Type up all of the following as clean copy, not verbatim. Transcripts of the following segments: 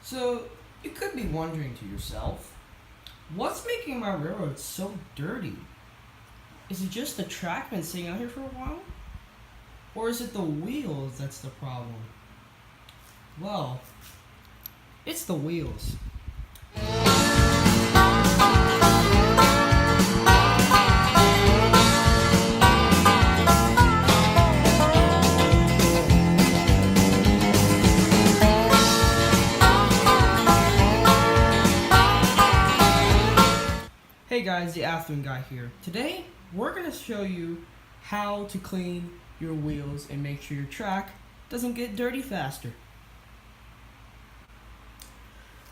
So, you could be wondering to yourself, what's making my railroad so dirty? Is it just the track been sitting out here for a while? Or is it the wheels that's the problem? Well, it's the wheels. Hey guys, the Atherin guy here. Today, we're going to show you how to clean your wheels and make sure your track doesn't get dirty faster.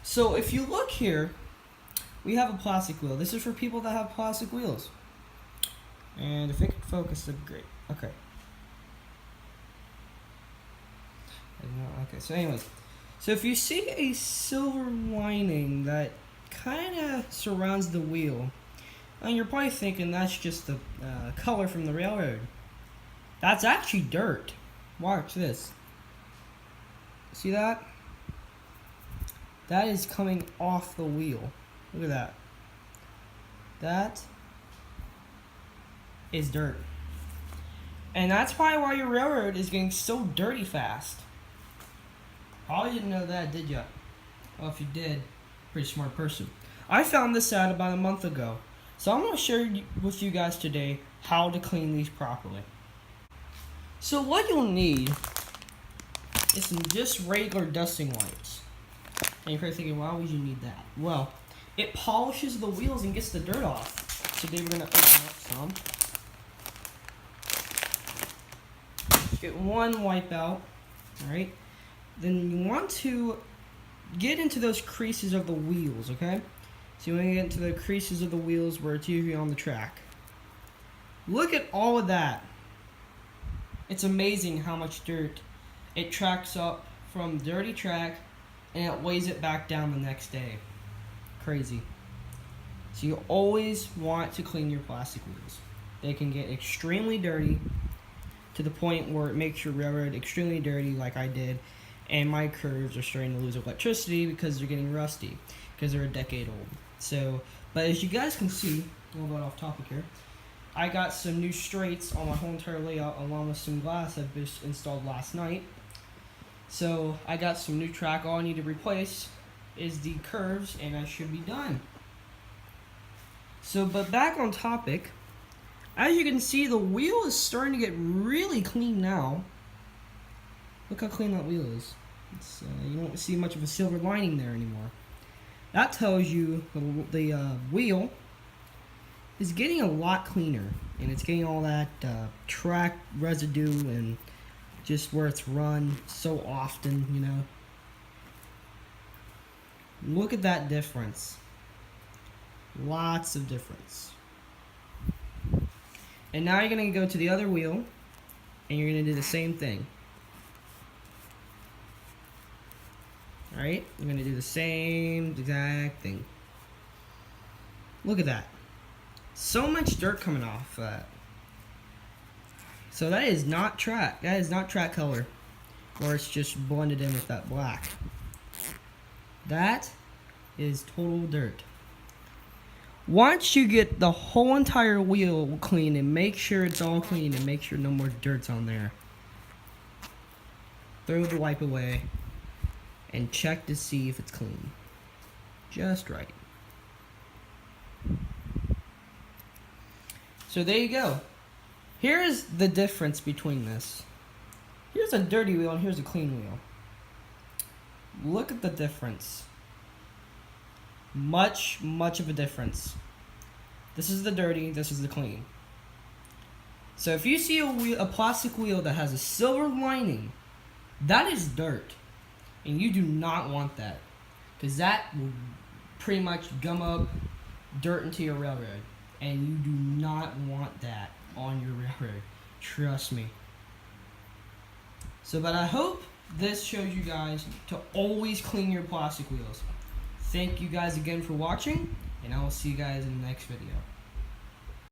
So if you look here, we have a plastic wheel. This is for people that have plastic wheels. And if it could focus, that'd be great. Okay. Okay, so anyways. So if you see a silver lining that kind of surrounds the wheel, and you're probably thinking that's just the color from the railroad. That's actually dirt. Watch this. See that? That is coming off the wheel. Look at that. That is dirt. And that's probably why your railroad is getting so dirty fast. Probably didn't know that, did ya? Well, if you did, pretty smart person. I found this out about a month ago. So I'm going to share with you guys today how to clean these properly. So what you'll need is some just regular dusting wipes. And you're probably thinking, why would you need that? Well, it polishes the wheels and gets the dirt off. Today we're going to open up some. Get one wipe out. Alright. Then you want to get into those creases of the wheels, okay? So you want to get into the creases of the wheels where it's usually on the track. Look at all of that. It's amazing how much dirt it tracks up from dirty track and it weighs it back down the next day. Crazy. So you always want to clean your plastic wheels. They can get extremely dirty to the point where it makes your railroad extremely dirty like I did. And my curves are starting to lose electricity because they're getting rusty, because they're a decade old. So, but as you guys can see, a little bit off topic here, I got some new straights on my whole entire layout along with some glass I've just installed last night. So I got some new track. All I need to replace is the curves and I should be done. So, but back on topic, as you can see, the wheel is starting to get really clean now. Look how clean that wheel is. You don't see much of a silver lining there anymore. That tells you the wheel is getting a lot cleaner. And it's getting all that track residue and just where it's run so often, you know. Look at that difference. Lots of difference. And now you're going to go to the other wheel and you're going to do the same thing. Alright, I'm going to do the same exact thing. Look at that. So much dirt coming off that. So that is not track. That is not track color. Or it's just blended in with that black. That is total dirt. Once you get the whole entire wheel clean and make sure it's all clean and make sure no more dirt's on there, throw the wipe away. And check to see if it's clean. Just right. So there you go. Here's the difference between this. Here's a dirty wheel and here's a clean wheel. Look at the difference. Much of a difference. This is the dirty, this is the clean. So if you see a plastic wheel that has a silver lining, that is dirt. And you do not want that, because that will pretty much gum up dirt into your railroad. And you do not want that on your railroad. Trust me. So, but I hope this shows you guys to always clean your plastic wheels. Thank you guys again for watching, and I will see you guys in the next video.